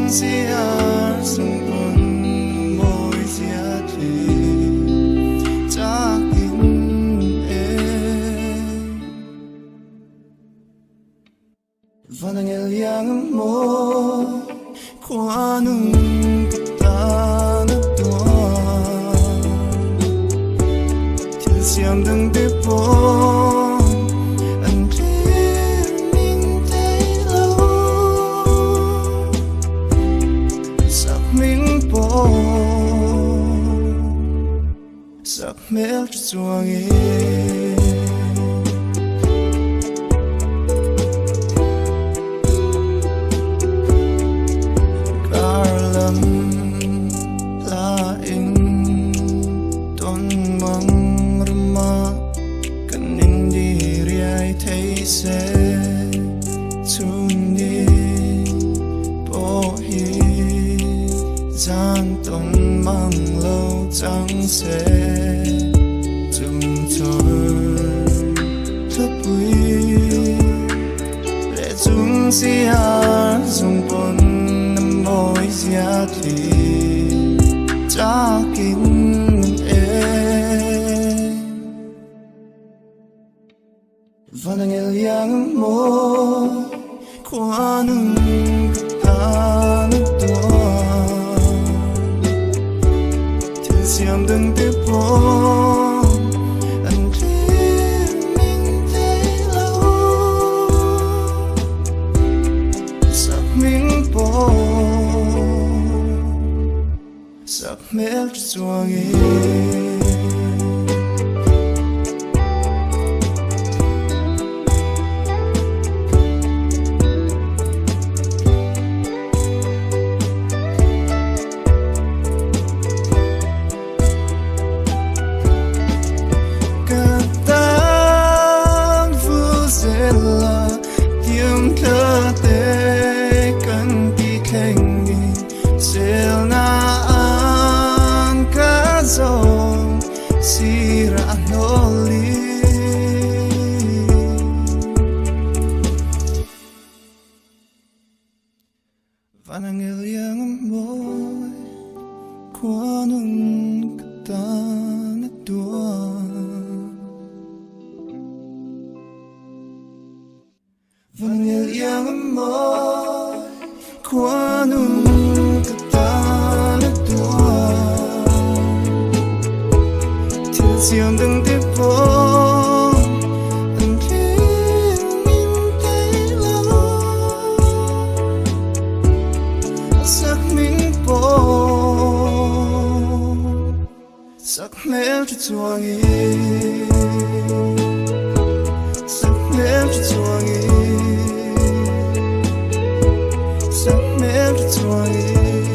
siar sung pon môi sia thi takin e vanangel yang mo kwanung katana tua til siam dang te po Sakhmelthachuangi Karlam laing ton mang rama kanin diri ai thấy se chuni po hi gian ton mang lâu chẳng se siar sung pon môi sia thi takin e vanangel yang mo kwanung katana tua til siam dang te po Sakhmelthachuangi Katang fuzela tiam thate kan ti khengi selna sira noli vanangel yang moy kwanung katana tua vanangel yang moy kwanung katana tua siam dang te po an thiên min tay lo sắc minh po Sakhmelthachuangi Sakhmelthachuangi Sakhmelthachuangi